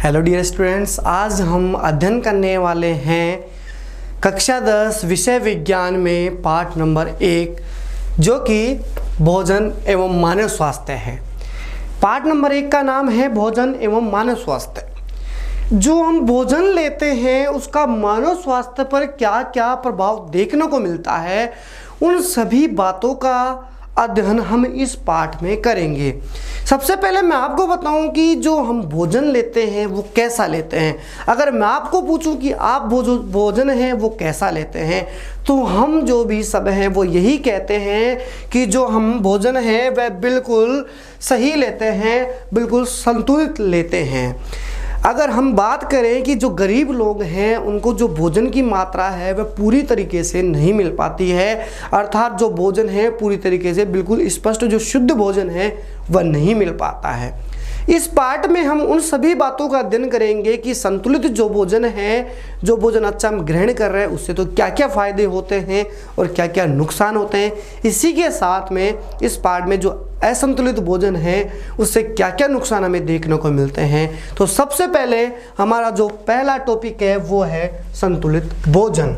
Hello dear students, आज हम अध्ययन करने वाले हैं कक्षा 10 विषय विज्ञान में पाठ नंबर 1 जो कि भोजन एवं मानव स्वास्थ्य है। पाठ नंबर 1 का नाम है भोजन एवं मानव स्वास्थ्य। जो हम भोजन लेते हैं उसका मानव स्वास्थ्य पर क्या क्या प्रभाव देखने को मिलता है, उन सभी बातों का अध्ययन हम इस पाठ में करेंगे। सबसे पहले मैं आपको बताऊं कि जो हम भोजन लेते हैं वो कैसा लेते हैं। अगर मैं आपको पूछूं कि आप भोजन है वो कैसा लेते हैं, तो हम जो भी सब हैं वो यही कहते हैं कि जो हम भोजन है वह बिल्कुल सही लेते हैं, बिल्कुल संतुलित लेते हैं। अगर हम बात करें कि जो गरीब लोग हैं उनको जो भोजन की मात्रा है वह पूरी तरीके से नहीं मिल पाती है, अर्थात जो भोजन है पूरी तरीके से बिल्कुल स्पष्ट जो शुद्ध भोजन है वह नहीं मिल पाता है। इस पाठ में हम उन सभी बातों का अध्ययन करेंगे कि संतुलित जो भोजन है, जो भोजन अच्छा हम ग्रहण कर रहे हैं उससे तो क्या क्या फायदे होते हैं और क्या क्या नुकसान होते हैं। इसी के साथ में इस पाठ में जो असंतुलित भोजन है उससे क्या क्या नुकसान हमें देखने को मिलते हैं। तो सबसे पहले हमारा जो पहला टॉपिक है वो है संतुलित भोजन।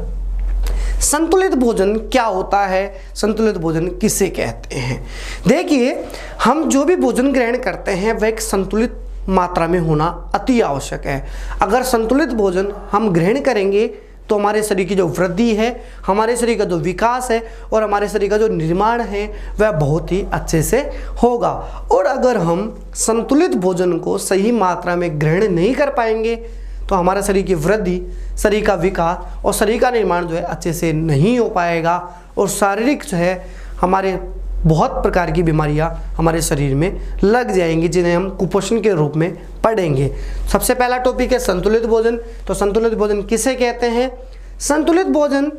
संतुलित भोजन क्या होता है, संतुलित भोजन किसे कहते हैं। देखिए, हम जो भी भोजन ग्रहण करते हैं वह एक संतुलित मात्रा में होना अति आवश्यक है। अगर संतुलित भोजन हम ग्रहण करेंगे तो हमारे शरीर की जो वृद्धि है, हमारे शरीर का जो विकास है और हमारे शरीर का जो निर्माण है वह बहुत ही अच्छे से होगा। और अगर हम संतुलित भोजन को सही मात्रा में ग्रहण नहीं कर पाएंगे तो हमारे शरीर की वृद्धि, शरीर का विकास और शरीर का निर्माण जो है अच्छे से नहीं हो पाएगा और शारीरिक जो है हमारे बहुत प्रकार की बीमारियां हमारे शरीर में लग जाएंगी, जिन्हें हम कुपोषण के रूप में पढ़ेंगे। सबसे पहला टॉपिक है संतुलित भोजन। तो संतुलित भोजन किसे कहते हैं? संतुलित भोजन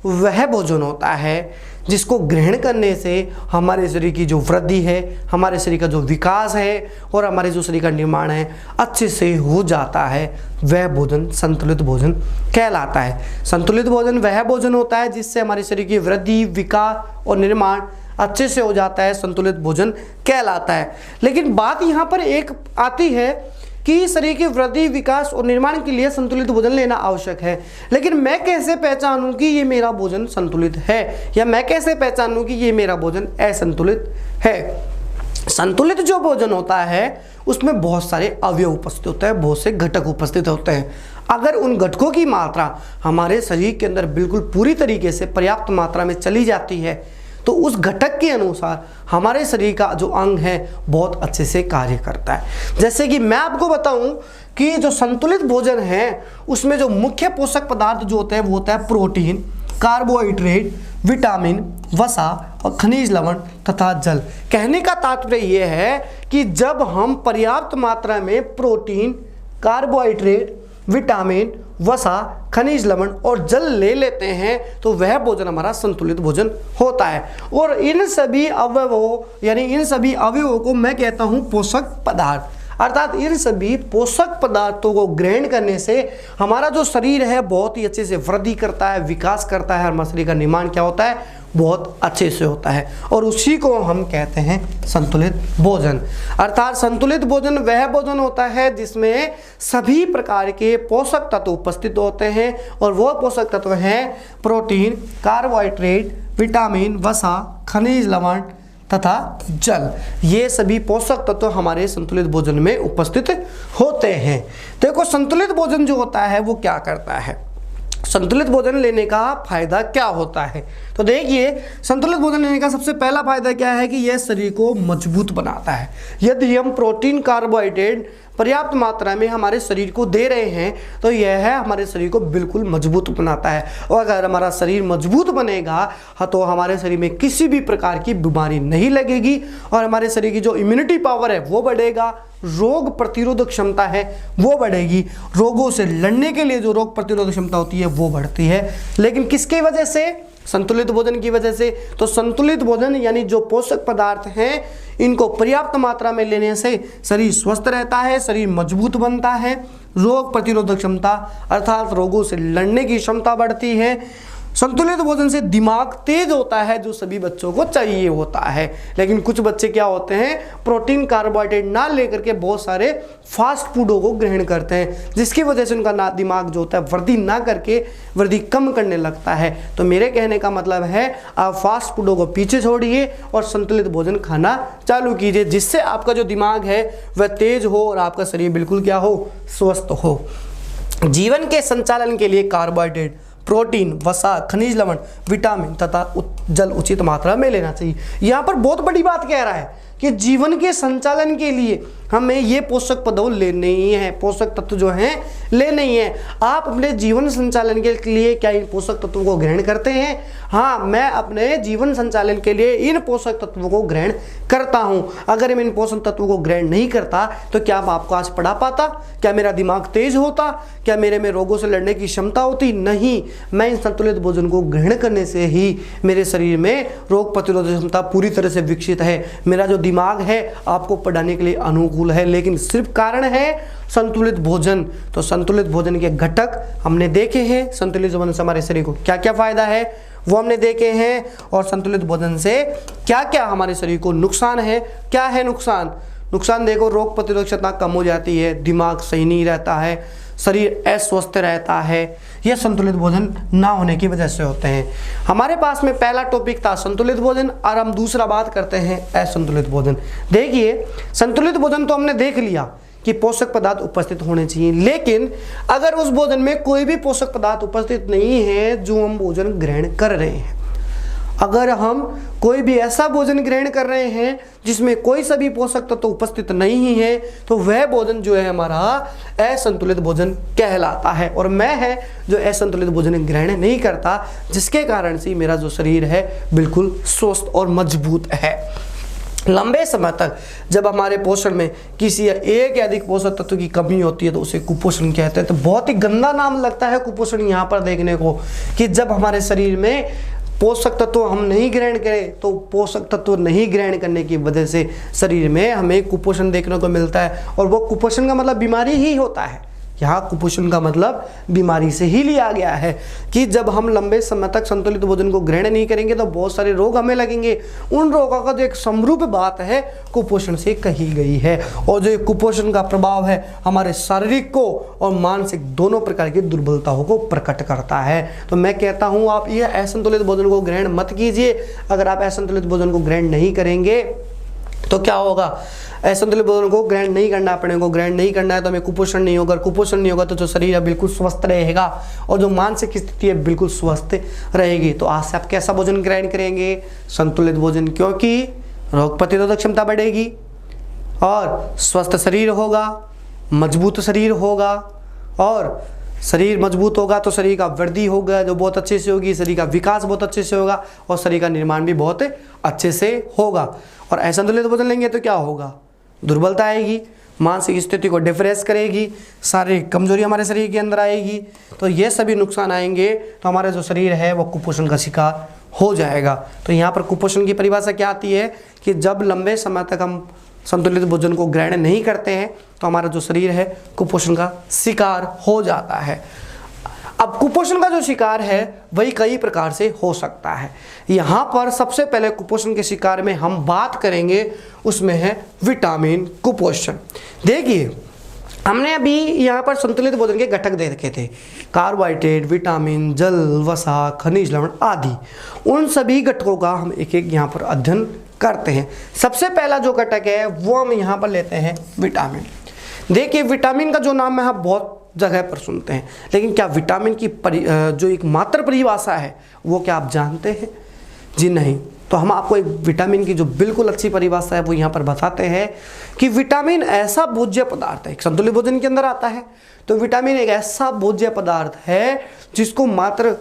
वह भोजन होता है जिसको ग्रहण करने से हमारे शरीर की जो वृद्धि है, हमारे शरीर का जो विकास है और हमारे जो शरीर का निर्माण है अच्छे से हो जाता है, वह भोजन संतुलित भोजन कहलाता है। संतुलित भोजन वह भोजन होता है जिससे हमारे शरीर की वृद्धि, विकास और निर्माण अच्छे से हो जाता है, संतुलित भोजन कहलाता है। लेकिन बात यहाँ पर एक आती है कि शरीर की वृद्धि, विकास और निर्माण के लिए संतुलित भोजन लेना आवश्यक है। लेकिन मैं कैसे पहचानूं कि ये मेरा भोजन संतुलित है, या मैं कैसे पहचानूं कि ये मेरा भोजन असंतुलित है। संतुलित जो भोजन होता है उसमें बहुत सारे अवयव उपस्थित होते हैं, बहुत से घटक उपस्थित होते हैं। अगर उन घटकों की मात्रा हमारे शरीर के अंदर बिल्कुल पूरी तरीके से पर्याप्त मात्रा में चली जाती है तो उस घटक के अनुसार हमारे शरीर का जो अंग है बहुत अच्छे से कार्य करता है। जैसे कि मैं आपको बताऊं कि जो संतुलित भोजन है उसमें जो मुख्य पोषक पदार्थ जो होते हैं वो होता है प्रोटीन, कार्बोहाइड्रेट, विटामिन, वसा और खनिज लवण तथा जल। कहने का तात्पर्य यह है कि जब हम पर्याप्त मात्रा में प्रोटीन, कार्बोहाइड्रेट, विटामिन, वसा, खनिज लवण और जल ले लेते हैं तो वह भोजन हमारा संतुलित भोजन होता है। और इन सभी अवयवों यानी इन सभी अवयवों को मैं कहता हूं पोषक पदार्थ। अर्थात इन सभी पोषक पदार्थों को ग्रहण करने से हमारा जो शरीर है बहुत ही अच्छे से वृद्धि करता है, विकास करता है, हमारे शरीर का निर्माण क्या होता है बहुत अच्छे से होता है, और उसी को हम कहते हैं संतुलित भोजन। अर्थात संतुलित भोजन वह भोजन होता है जिसमें सभी प्रकार के पोषक तत्व उपस्थित होते हैं, और वह पोषक तत्व हैं प्रोटीन, कार्बोहाइड्रेट, विटामिन, वसा, खनिज लवण तथा जल। ये सभी पोषक तत्व हमारे संतुलित भोजन में उपस्थित होते हैं। देखो, संतुलित भोजन जो होता है वो क्या करता है, संतुलित भोजन लेने का फायदा क्या होता है। तो देखिए, संतुलित भोजन लेने का सबसे पहला फायदा क्या है कि यह शरीर को मजबूत बनाता है। यदि हम प्रोटीन, कार्बोहाइड्रेट पर्याप्त मात्रा में हमारे शरीर को दे रहे हैं तो यह है हमारे शरीर को बिल्कुल मजबूत बनाता है। और अगर हमारा शरीर मजबूत बनेगा तो हमारे शरीर में किसी भी प्रकार की बीमारी नहीं लगेगी और हमारे शरीर की जो इम्यूनिटी पावर है वो बढ़ेगा, रोग प्रतिरोधक क्षमता है वो बढ़ेगी, रोगों से लड़ने के लिए जो रोग प्रतिरोधक क्षमता होती है वो बढ़ती है। लेकिन किसकी वजह से? संतुलित भोजन की वजह से। तो संतुलित भोजन यानी जो पोषक पदार्थ हैं इनको पर्याप्त मात्रा में लेने से शरीर स्वस्थ रहता है, शरीर मजबूत बनता है, रोग प्रतिरोधक क्षमता अर्थात रोगों से लड़ने की क्षमता बढ़ती है, संतुलित भोजन से दिमाग तेज होता है, जो सभी बच्चों को चाहिए होता है। लेकिन कुछ बच्चे क्या होते हैं, प्रोटीन कार्बोहाइड्रेट ना लेकर के बहुत सारे फास्ट फूडों को ग्रहण करते हैं, जिसकी वजह से उनका दिमाग जो होता है वृद्धि ना करके वृद्धि कम करने लगता है। तो मेरे कहने का मतलब है, आप फास्ट फूडों को पीछे छोड़िए और संतुलित भोजन खाना चालू कीजिए, जिससे आपका जो दिमाग है वह तेज हो और आपका शरीर बिल्कुल क्या हो, स्वस्थ हो। जीवन के संचालन के लिए कार्बोहाइड्रेट, प्रोटीन, वसा, खनिज लवण, विटामिन तथा जल उचित मात्रा में लेना चाहिए। यहाँ पर बहुत बड़ी बात कह रहा है कि जीवन के संचालन के लिए हमें ये पोषक पदार्थ लेने ही हैं, पोषक तत्व जो हैं लेने ही हैं। आप अपने जीवन संचालन के लिए क्या इन पोषक तत्वों को ग्रहण करते हैं? हाँ, मैं अपने जीवन संचालन के लिए इन पोषक तत्वों को ग्रहण करता हूँ। अगर मैं इन पोषक तत्वों को ग्रहण नहीं करता तो क्या मैं आपको आज पढ़ा पाता? क्या मेरा दिमाग तेज होता? क्या मेरे में रोगों से लड़ने की क्षमता होती? नहीं। मैं इन संतुलित भोजन को ग्रहण करने से ही मेरे शरीर में रोग प्रतिरोधक क्षमता पूरी तरह से विकसित है। मेरा जो दिमाग है आपको पढ़ाने के लिए अनुकूल है, लेकिन सिर्फ कारण है संतुलित भोजन। तो संतुलित भोजन के घटक हमने देखे हैं, संतुलित भोजन से हमारे शरीर को क्या क्या फायदा है वो हमने देखे हैं, और संतुलित भोजन से क्या क्या हमारे शरीर को नुकसान है। क्या है नुकसान? नुकसान देखो, रोग प्रतिरोधक क्षमता कम हो जाती है, दिमाग सही नहीं रहता है, शरीर अस्वस्थ रहता है। यह संतुलित भोजन ना होने की वजह से होते हैं। हमारे पास में पहला टॉपिक था संतुलित भोजन, और हम दूसरा बात करते हैं असंतुलित भोजन। देखिए, संतुलित भोजन तो हमने देख लिया कि पोषक पदार्थ उपस्थित होने चाहिए, लेकिन अगर उस भोजन में कोई भी पोषक पदार्थ उपस्थित नहीं है जो हम भोजन ग्रहण कर रहे हैं, अगर हम कोई भी ऐसा भोजन ग्रहण कर रहे हैं जिसमें कोई सभी पोषक तत्व उपस्थित नहीं है, तो वह भोजन जो है हमारा असंतुलित भोजन कहलाता है। और मैं है जो असंतुलित भोजन ग्रहण नहीं करता, जिसके कारण से मेरा जो शरीर है बिल्कुल स्वस्थ और मजबूत है। लंबे समय तक जब हमारे पोषण में किसी एक या अधिक पोषक तत्व की कमी होती है तो उसे कुपोषण कहते हैं। तो बहुत ही गंदा नाम लगता है कुपोषण यहाँ पर देखने को, कि जब हमारे शरीर में पोषक तत्व हम नहीं ग्रहण करें तो पोषक तत्व नहीं ग्रहण करने की वजह से शरीर में हमें कुपोषण देखने को मिलता है। और वो कुपोषण का मतलब बीमारी ही होता है। यहाँ कुपोषण का मतलब बीमारी से ही लिया गया है कि जब हम लंबे समय तक संतुलित भोजन को ग्रहण नहीं करेंगे तो बहुत सारे रोग हमें लगेंगे। उन रोगों का जो एक समरूप बात है कुपोषण से कही गई है। और जो कुपोषण का प्रभाव है हमारे शारीरिक को और मानसिक दोनों प्रकार की दुर्बलताओं को प्रकट करता है। तो मैं कहता हूँ आप यह असंतुलित भोजन को ग्रहण मत कीजिए। अगर आप असंतुलित भोजन को ग्रहण नहीं करेंगे तो क्या होगा? असंतुलित भोजन को ग्रहण नहीं करना, अपने को ग्रहण नहीं करना है तो हमें कुपोषण नहीं होगा। कुपोषण नहीं होगा तो जो शरीर है बिल्कुल स्वस्थ रहेगा और जो मानसिक स्थिति है बिल्कुल स्वस्थ रहेगी। तो आज से आप कैसा भोजन ग्रहण करेंगे? संतुलित भोजन, क्योंकि रोग प्रतिरोधक क्षमता बढ़ेगी और स्वस्थ शरीर होगा, मजबूत शरीर होगा। और शरीर मजबूत होगा तो शरीर का वृद्धि होगा जो बहुत अच्छे से होगी, शरीर का विकास बहुत अच्छे से होगा और शरीर का निर्माण भी बहुत अच्छे से होगा। और असंतुलित भोजन लेंगे तो क्या होगा? दुर्बलता आएगी, मानसिक स्थिति को डिप्रेस करेगी, शारीरिक कमजोरी हमारे शरीर के अंदर आएगी। तो ये सभी नुकसान आएंगे तो हमारा जो शरीर है वो कुपोषण का शिकार हो जाएगा। तो यहाँ पर कुपोषण की परिभाषा क्या आती है कि जब लंबे समय तक हम संतुलित भोजन को ग्रहण नहीं करते हैं तो हमारा जो शरीर है कुपोषण का शिकार हो जाता है। अब कुपोषण का जो शिकार है वही कई प्रकार से हो सकता है। यहाँ पर सबसे पहले कुपोषण के शिकार में हम बात करेंगे उसमें है विटामिन कुपोषण। देखिए, हमने अभी यहाँ पर संतुलित भोजन के घटक देखे थे, कार्बोहाइड्रेट, विटामिन, जल, वसा, खनिज लवण आदि। उन सभी घटकों का हम एक एक यहाँ पर अध्ययन करते हैं। सबसे पहला जो घटक है वो हम यहाँ पर लेते हैं विटामिन। देखिए, विटामिन का जो नाम है आप बहुत जगह पर सुनते हैं, लेकिन क्या विटामिन की जो एक मात्र परिभाषा है वो क्या आप जानते हैं? जी नहीं। तो हम आपको एक विटामिन की जो बिल्कुल अच्छी परिभाषा है वो यहाँ पर बताते हैं कि विटामिन ऐसा भोज्य पदार्थ है, एक संतुलित भोजन के अंदर आता है। तो विटामिन एक ऐसा भोज्य पदार्थ है जिसको मात्र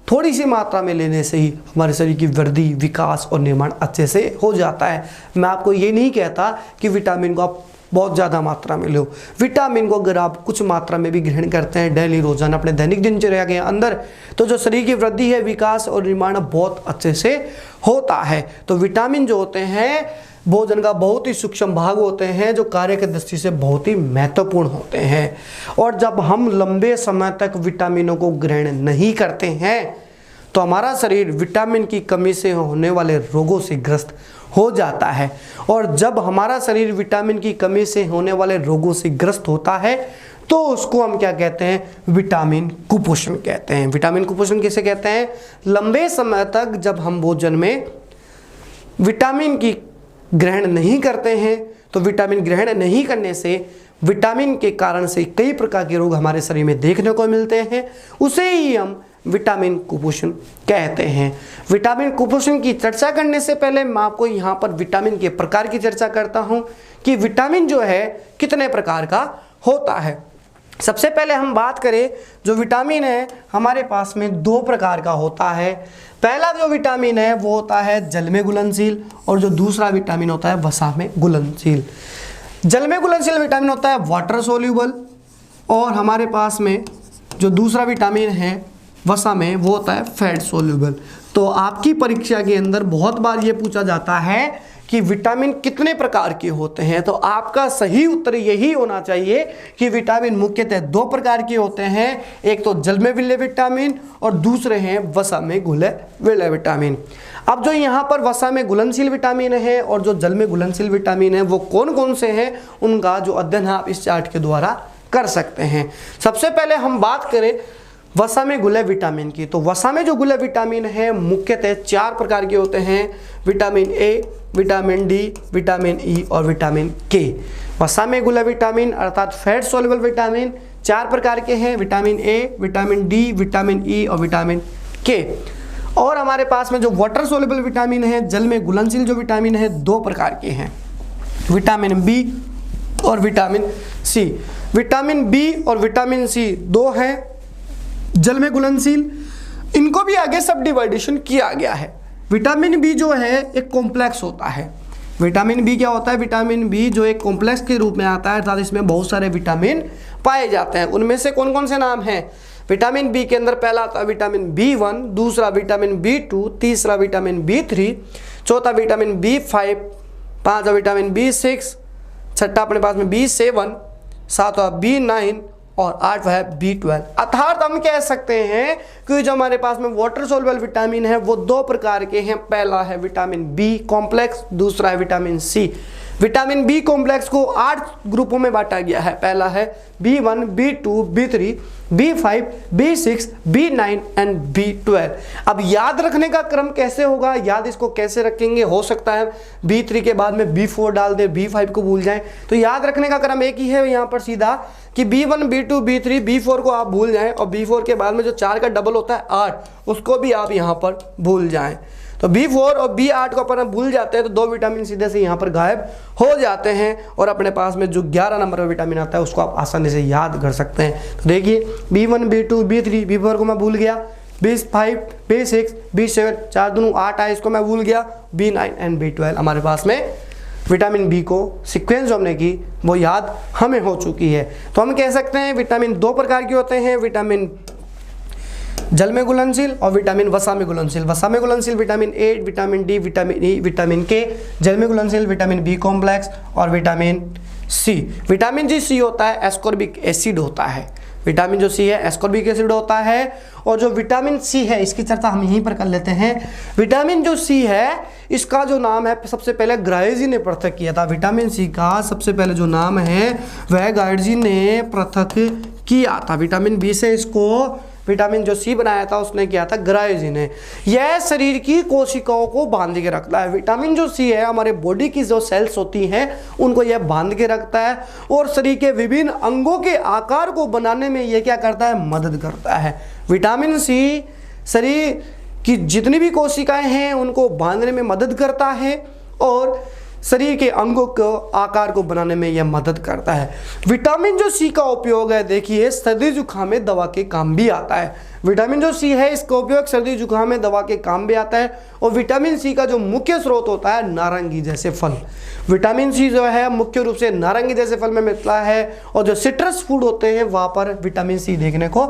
थोड़ी सी मात्रा में लेने से ही हमारे शरीर की वृद्धि, विकास और निर्माण अच्छे से हो जाता है। मैं आपको ये नहीं कहता कि विटामिन को आप बहुत ज़्यादा मात्रा में लो। विटामिन को अगर आप कुछ मात्रा में भी ग्रहण करते हैं डेली रोजाना अपने दैनिक दिनचर्या के अंदर, तो जो शरीर की वृद्धि है, विकास और निर्माण बहुत अच्छे से होता है। तो विटामिन जो होते हैं भोजन का बहुत ही सूक्ष्म भाग होते हैं जो कार्य की दृष्टि से बहुत ही महत्वपूर्ण होते हैं। और जब हम लंबे समय तक विटामिनों को ग्रहण नहीं करते हैं तो हमारा शरीर विटामिन की कमी से होने वाले रोगों से ग्रस्त हो जाता है। और जब हमारा शरीर विटामिन की कमी से होने वाले रोगों से ग्रस्त होता है तो उसको हम क्या कहते हैं, विटामिन कुपोषण कहते हैं। विटामिन कुपोषण किसे कहते हैं? लंबे समय तक जब हम भोजन में विटामिन की ग्रहण नहीं करते हैं तो विटामिन ग्रहण नहीं करने से विटामिन के कारण से कई प्रकार के रोग हमारे शरीर में देखने को मिलते हैं, उसे ही हम विटामिन कुपोषण कहते हैं। विटामिन कुपोषण की चर्चा करने से पहले मैं आपको यहाँ पर विटामिन के प्रकार की चर्चा करता हूँ कि विटामिन जो है कितने प्रकार का होता है। सबसे पहले हम बात करें, जो विटामिन है हमारे पास में दो प्रकार का होता है। पहला जो विटामिन है वो होता है जल में घुलनशील और जो दूसरा विटामिन होता है वसा में घुलनशील। जल में घुलनशील विटामिन होता है वाटर सोल्यूबल और हमारे पास में जो दूसरा विटामिन है वसा में वो होता है फैट सोल्यूबल। तो आपकी परीक्षा के अंदर बहुत बार ये पूछा जाता है कि विटामिन कितने प्रकार के होते हैं, तो आपका सही उत्तर यही होना चाहिए कि विटामिन मुख्यतः दो प्रकार के होते हैं, एक तो जल में विलय विटामिन और दूसरे हैं वसा में घुले विलय विटामिन। अब जो यहाँ पर वसा में घुलनशील विटामिन है और जो जल में घुलनशील विटामिन है वो कौन कौन से हैं, उनका जो अध्ययन आप इस चार्ट के द्वारा कर सकते हैं। सबसे पहले हम बात करें वसा में घुले विटामिन की, तो वसा में जो घुले विटामिन है मुख्यतः चार प्रकार के होते हैं, vitamin A, vitamin D, vitamin E और विटामिन के। वसा में घुले विटामिन अर्थात फैट सोल्युबल विटामिन चार प्रकार के हैं, vitamin A, vitamin D, vitamin E और विटामिन के। और हमारे पास में जो वाटर सोल्युबल विटामिन है, जल में घुलनशील जो विटामिन है, दो प्रकार के हैं, विटामिन बी और विटामिन सी। विटामिन बी और विटामिन सी दो हैं जल में घुलनशील, इनको भी आगे सब डिवाइडेशन किया गया है। विटामिन बी जो है एक कॉम्प्लेक्स होता है। विटामिन बी क्या होता है? विटामिन बी जो एक कॉम्प्लेक्स के रूप में आता है अर्थात इसमें बहुत सारे विटामिन पाए जाते हैं। उनमें से कौन कौन से नाम हैं? विटामिन बी के अंदर पहला आता है विटामिन बी1, दूसरा विटामिन बी2, तीसरा विटामिन बी3, चौथा विटामिन बी5, पांचवा विटामिन बी6, छठा अपने पास में बी7, सातवां बी9 और आठवां है बी12। अर्थात हम कह सकते हैं कि जो हमारे पास में वाटर सोल्युबल विटामिन है वो दो प्रकार के हैं, पहला है विटामिन बी कॉम्प्लेक्स, दूसरा है vitamin C. Vitamin B complex को 8 ग्रुपों में बांटा गया है, पहला है B1, बी2, B3, B5, B6, बी9 and B12. अब याद रखने का क्रम कैसे होगा, याद इसको कैसे रखेंगे? हो सकता है बी3 के बाद में बी4 डाल दे, बी5 को भूल जाएं, तो याद रखने का क्रम एक ही है यहाँ पर सीधा कि बी1, बी2, बी3, बी4 को आप भूल जाएं और बी4 के बाद में जो 4 का डबल होता है 8, उसको भी आप यहाँ पर भूल जाएं। तो बी4 और बी8 को अपन भूल जाते हैं तो दो विटामिन सीधे से यहाँ पर गायब हो जाते हैं और अपने पास में जो 11 नंबर का विटामिन आता है उसको आप आसानी से याद कर सकते हैं। तो देखिए बी1, बी2, बी3, बी4 को मैं भूल गया, बी5, बी6, बी7, 4 दूनी 8 आए, इसको मैं भूल गया, बी9 एंड बी12। हमारे पास में विटामिन बी को सीक्वेंस जो हमने की वो याद हमें हो चुकी है। तो हम कह सकते हैं विटामिन दो प्रकार के होते हैं, विटामिन जल में घुलनशील और विटामिन वसा में घुलनशील। वसा में घुलनशील vitamin A, vitamin D, vitamin E, vitamin के। जल में घुलनशील विटामिन बी कॉम्प्लेक्स और विटामिन सी। विटामिन जी सी होता है एस्कॉर्बिक एसिड होता है, विटामिन जो सी है एस्कॉर्बिक एसिड होता है। और जो विटामिन सी है इसकी चर्चा हम यहीं पर कर लेते हैं। विटामिन जो सी है इसका जो नाम है सबसे पहले ग्राइजी ने पृथक किया था। विटामिन सी का सबसे पहले जो नाम है वह गाइडजी ने पृथक किया था। विटामिन बी से इसको विटामिन जो सी बनाया था उसने किया था ग्राइजी ने। यह शरीर की कोशिकाओं को बांध के रखता है। विटामिन जो सी है हमारे बॉडी की जो सेल्स होती हैं उनको यह बांध के रखता है और शरीर के विभिन्न अंगों के आकार को बनाने में यह क्या करता है, मदद करता है। विटामिन सी शरीर की जितनी भी कोशिकाएं हैं उनको बांधने में मदद करता है और शरीर के अंगों को आकार को बनाने में यह मदद करता है। विटामिन जो सी का उपयोग है देखिए सर्दी जुकाम में दवा के काम भी आता है। विटामिन जो सी है इसका उपयोग सर्दी जुकाम में दवा के काम भी आता है। और विटामिन सी का जो मुख्य स्रोत होता है नारंगी जैसे फल। विटामिन सी जो है मुख्य रूप से नारंगी जैसे फल में मिलता है और जो सिट्रस फूड होते हैं वहाँ पर विटामिन सी देखने को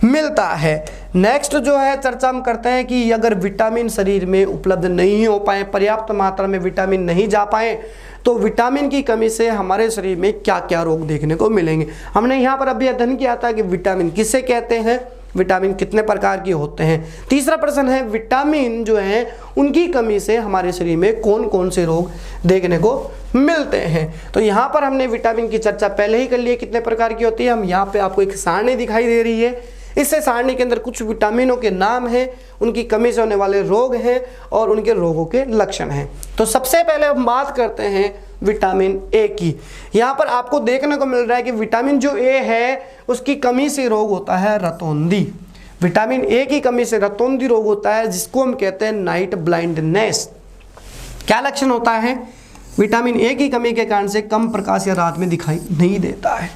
मिलता है। नेक्स्ट जो है चर्चा हम करते हैं कि अगर विटामिन शरीर में उपलब्ध नहीं हो पाए, पर्याप्त मात्रा में विटामिन नहीं जा पाए तो विटामिन की कमी से हमारे शरीर में क्या क्या रोग देखने को मिलेंगे। हमने यहाँ पर अभी अध्ययन किया था कि विटामिन किसे कहते हैं, विटामिन कितने प्रकार के होते हैं। तीसरा प्रश्न है विटामिन जो है उनकी कमी से हमारे शरीर में कौन कौन से रोग देखने को मिलते हैं। तो यहाँ पर हमने विटामिन की चर्चा पहले ही कर ली है कितने प्रकार की होती है। हम यहाँ पे आपको एक सारणी दिखाई दे रही है, इससे सारणी के अंदर कुछ विटामिनों के नाम हैं, उनकी कमी से होने वाले रोग हैं और उनके रोगों के लक्षण हैं। तो सबसे पहले हम बात करते हैं विटामिन ए की। यहाँ पर आपको देखने को मिल रहा है कि विटामिन जो ए है उसकी कमी से रोग होता है रतौंधी। विटामिन ए की कमी से रतौंधी रोग होता है जिसको हम कहते हैं नाइट ब्लाइंडनेस। क्या लक्षण होता है? विटामिन ए की कमी के कारण से कम प्रकाश या रात में दिखाई नहीं देता है।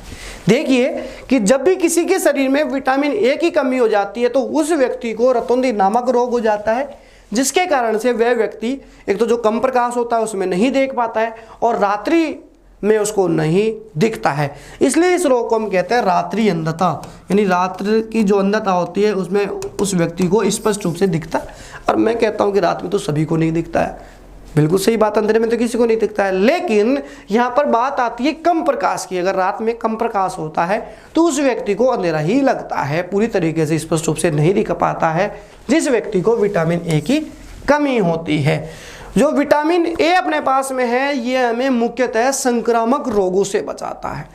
देखिए कि जब भी किसी के शरीर में विटामिन ए की कमी हो जाती है तो उस व्यक्ति को रतौंधी नामक रोग हो जाता है, जिसके कारण से वह व्यक्ति एक तो जो कम प्रकाश होता है उसमें नहीं देख पाता है और रात्रि में उसको नहीं दिखता है। इसलिए इस रोग को हम कहते हैं रात्रि अंधता, यानी रात्रि की जो अंधता होती है उसमें उस व्यक्ति को स्पष्ट रूप से दिखता है। और मैं कहता हूँ कि रात में तो सभी को नहीं दिखता है, बिल्कुल सही बात, अंधेरे में तो किसी को नहीं दिखता है। लेकिन यहाँ पर बात आती है कम प्रकाश की। अगर रात में कम प्रकाश होता है तो उस व्यक्ति को अंधेरा ही लगता है, पूरी तरीके से स्पष्ट रूप से नहीं दिख पाता है, जिस व्यक्ति को विटामिन ए की कमी होती है। जो विटामिन ए अपने पास में है ये हमें मुख्यतः संक्रामक रोगों से बचाता है।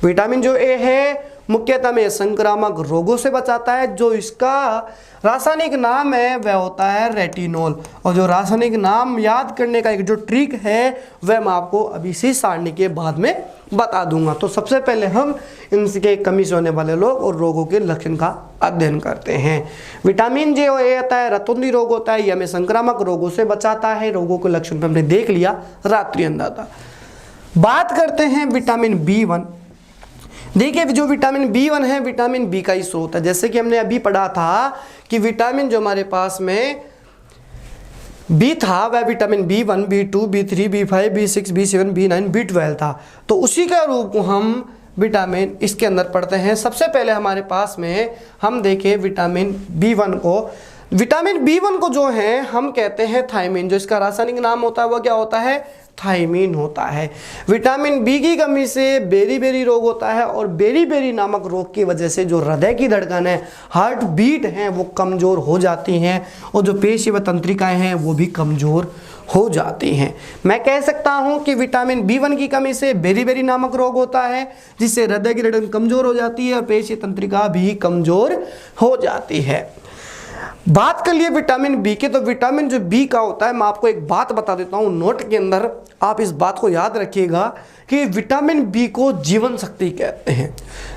विटामिन जो ए है मुख्यतः में संक्रामक रोगों से बचाता है। जो इसका रासायनिक नाम है वह होता है रेटिनॉल। और जो रासायनिक नाम याद करने का एक जो ट्रिक है वह मैं आपको अभी से सारणी के बाद में बता दूंगा। तो सबसे पहले हम इनके कमी से होने वाले रोग और रोगों के लक्षण का अध्ययन करते हैं। विटामिन जो ए होता है रतौंधी रोग होता है, यह हमें संक्रामक रोगों से बचाता है। रोगों के लक्षण पे हमने देख लिया, रात्रि अंधता। बात करते हैं विटामिन बी1। देखिए जो विटामिन बी1 है विटामिन बी का ही स्रोत है। जैसे कि हमने अभी पढ़ा था कि विटामिन जो हमारे पास में बी था वह vitamin B1, बी2, B3, B5, B6, बी7, बी9, B12 था। तो उसी का रूप को हम विटामिन इसके अंदर पढ़ते हैं। सबसे पहले हमारे पास में हम देखें विटामिन बी1 को। विटामिन बी1 को जो है हम कहते हैं थायमीन। जो इसका रासायनिक नाम होता है वह क्या होता है? थायमीन होता है। विटामिन बी की कमी से बेरी रोग होता है और बेरी नामक रोग की वजह से जो हृदय की धड़कन है, हार्ट बीट है, वो कमज़ोर हो जाती हैं और जो पेशी व तंत्रिकाएं हैं वो भी कमज़ोर हो जाती हैं। मैं कह सकता हूं कि विटामिन बी1 की कमी से बेरी नामक रोग होता है जिससे हृदय की धड़कन कमज़ोर हो जाती है और पेशी तंत्रिका भी कमज़ोर हो जाती है। बात कर लिए विटामिन बी के, तो विटामिन जो बी का होता है मैं आपको एक बात बता देता हूं नोट के अंदर, आप इस बात को याद रखिएगा कि विटामिन बी को जीवन शक्ति कहते हैं।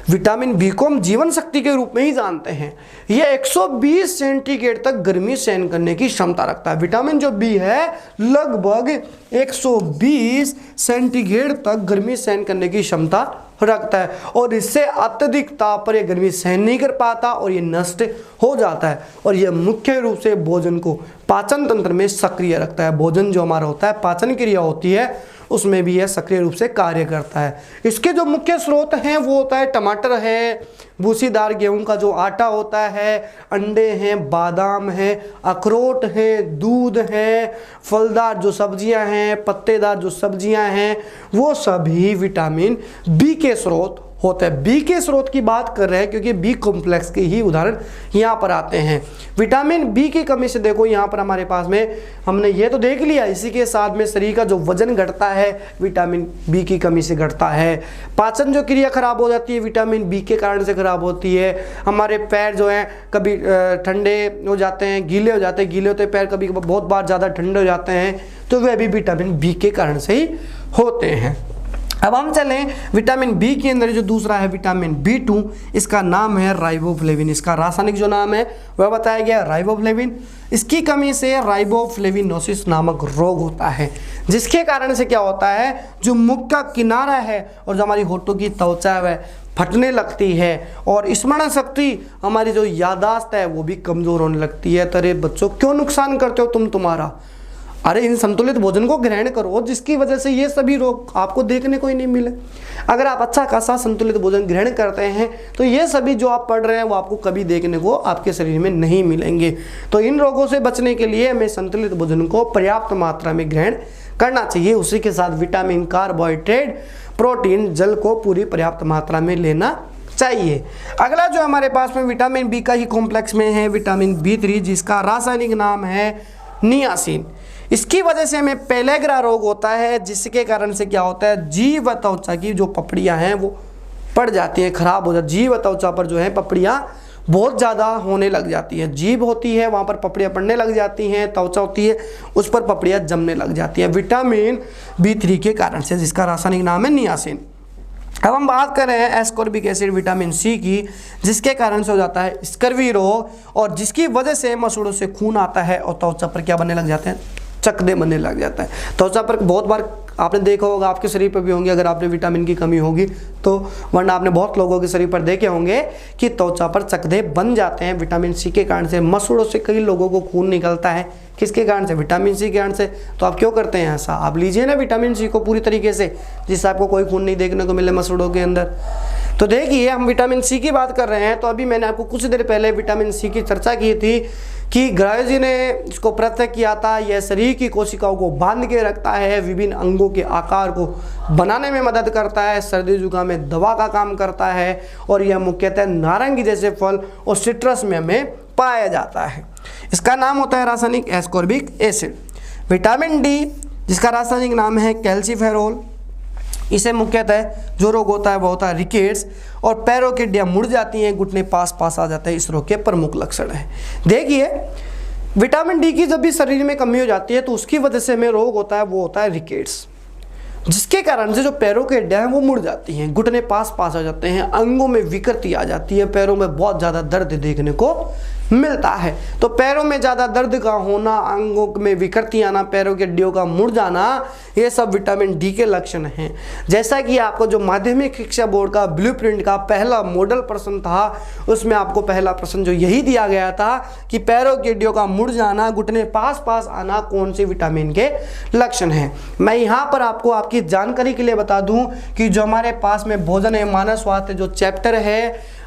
विटामिन बी को हम जीवन शक्ति के रूप में ही जानते हैं। यह 120 सेंटीग्रेड तक गर्मी सहन करने की क्षमता रखता है। विटामिन जो बी है लगभग 120 सेंटीग्रेड तक गर्मी सहन करने की क्षमता रखता है और इससे अत्यधिक ताप पर यह गर्मी सहन नहीं कर पाता और ये नष्ट हो जाता है। और यह मुख्य रूप से भोजन को पाचन तंत्र में सक्रिय रखता है। भोजन जो हमारा होता है, पाचन क्रिया होती है, उसमें भी यह सक्रिय रूप से कार्य करता है। इसके जो मुख्य स्रोत हैं वो होता है टमाटर है, भूसीदार गेहूं का जो आटा होता है, अंडे हैं, बादाम है, अखरोट है, दूध है, फलदार जो सब्जियां हैं, पत्तेदार जो सब्जियां हैं, वो सभी विटामिन बी के स्रोत होते हैं। बी के स्रोत की बात कर रहे हैं क्योंकि बी कॉम्प्लेक्स के ही उदाहरण यहाँ पर आते हैं। विटामिन बी की कमी से देखो यहाँ पर हमारे पास में हमने ये तो देख लिया, इसी के साथ में शरीर का जो वजन घटता है विटामिन बी की कमी से घटता है। पाचन जो क्रिया खराब हो जाती है विटामिन बी के कारण से खराब होती है। हमारे पैर जो हैं कभी ठंडे हो जाते हैं, गीले हो जाते हैं, गीले होते पैर कभी बहुत बार ज़्यादा ठंडे हो जाते हैं, तो वह भी विटामिन बी के कारण से ही होते हैं। अब हम चलें विटामिन बी के अंदर जो दूसरा है विटामिन बी2, इसका नाम है राइबोफ्लेविन। इसका रासायनिक जो नाम है वह बताया गया राइबोफ्लेविन। इसकी कमी से राइबोफ्लेविनोसिस नामक रोग होता है, जिसके कारण से क्या होता है, जो मुख का किनारा है और जो हमारी होठों की त्वचा है वह फटने लगती है और स्मरण शक्ति, हमारी जो याददाश्त है वो भी कमज़ोर होने लगती है। अरे बच्चों क्यों नुकसान करते हो तुम तुम्हारा, अरे इन संतुलित भोजन को ग्रहण करो जिसकी वजह से ये सभी रोग आपको देखने को ही नहीं मिले। अगर आप अच्छा खासा संतुलित भोजन ग्रहण करते हैं तो ये सभी जो आप पढ़ रहे हैं वो आपको कभी देखने को आपके शरीर में नहीं मिलेंगे। तो इन रोगों से बचने के लिए हमें संतुलित भोजन को पर्याप्त मात्रा में ग्रहण करना चाहिए। उसी के साथ विटामिन, कार्बोहाइड्रेट, प्रोटीन, जल को पूरी पर्याप्त मात्रा में लेना चाहिए। अगला जो हमारे पास में विटामिन बी का ही कॉम्प्लेक्स में है विटामिन B3, जिसका रासायनिक नाम है नियासिन। इसकी वजह से हमें पेलेग्रा रोग होता है, जिसके कारण से क्या होता है, जीभ व त्वचा की जो पपड़ियां हैं वो पड़ जाती हैं, खराब हो जाती है। जीभ व त्वचा पर जो है पपड़ियां बहुत ज़्यादा होने लग जाती है। जीभ होती है वहाँ पर पपड़ियाँ पड़ने लग जाती हैं, त्वचा होती है उस पर पपड़ियाँ जमने लग जाती है विटामिन B3 के कारण से, जिसका रासायनिक नाम है नियासिन। अब हम बात कर रहे हैं एस्कॉर्बिक एसिड विटामिन सी की, जिसके कारण से हो जाता है स्कर्वी रोग, और जिसकी वजह से मसूड़ों से खून आता है और त्वचा पर क्या बनने लग जाते हैं, चकदे बनने लग जाता है। त्वचा पर बहुत बार आपने देखा होगा, आपके शरीर पर भी होंगे अगर आपने विटामिन की कमी होगी तो, वरना आपने बहुत लोगों के शरीर पर देखे होंगे कि त्वचा पर चकदे बन जाते हैं विटामिन सी के कारण से। मसूड़ों से कई लोगों को खून निकलता है, किसके कारण से, विटामिन सी के कारण से। तो आप क्यों करते हैं ऐसा, आप लीजिए ना विटामिन सी को पूरी तरीके से, जिससे आपको कोई खून नहीं देखने को मिले मसूड़ों के अंदर। तो देखिए हम विटामिन सी की बात कर रहे हैं, तो अभी मैंने आपको कुछ देर पहले विटामिन सी की चर्चा की थी कि ग्रायो जी ने इसको प्रत्यय किया था। यह शरीर की कोशिकाओं को बांध के रखता है, विभिन्न अंगों के आकार को बनाने में मदद करता है, सर्दी जुकाम में दवा का काम करता है, और यह मुख्यतः नारंगी जैसे फल और सिट्रस में हमें पाया जाता है। इसका नाम होता है रासायनिक एस्कॉर्बिक एसिड। विटामिन डी, जिसका रासायनिक नाम है कैल्सीफेरोल, इसे मुख्यतः जो रोग होता है वो होता है रिकेट्स, और पैरों की हड्डियां मुड़ जाती हैं, घुटने पास आ जाते हैं, इस रोग के प्रमुख लक्षण हैं। देखिए विटामिन डी की जब भी शरीर में कमी हो जाती है तो उसकी वजह से हमें रोग होता है, वो होता है रिकेट्स, जिसके कारण से जो पैरों की हड्डियां हैं वो मुड़ जाती हैं, घुटने पास आ जाते हैं, अंगों में विकृति आ जाती है, पैरों में बहुत ज़्यादा दर्द देखने को मिलता है। तो पैरों में ज़्यादा दर्द का होना, अंगों में विकृति आना, पैरों की हड्डियों का मुड़ जाना, ये सब विटामिन डी के लक्षण हैं। जैसा कि आपको जो माध्यमिक शिक्षा बोर्ड का ब्लूप्रिंट का पहला मॉडल प्रश्न था, उसमें आपको पहला प्रश्न जो यही दिया गया था कि पैरों की हड्डियों का मुड़ जाना, घुटने पास आना कौन से विटामिन के लक्षण हैं। मैं यहाँ पर आपको आपकी जानकारी के लिए बता दूं कि जो हमारे पास में भोजन एवं मानव स्वास्थ्य जो चैप्टर है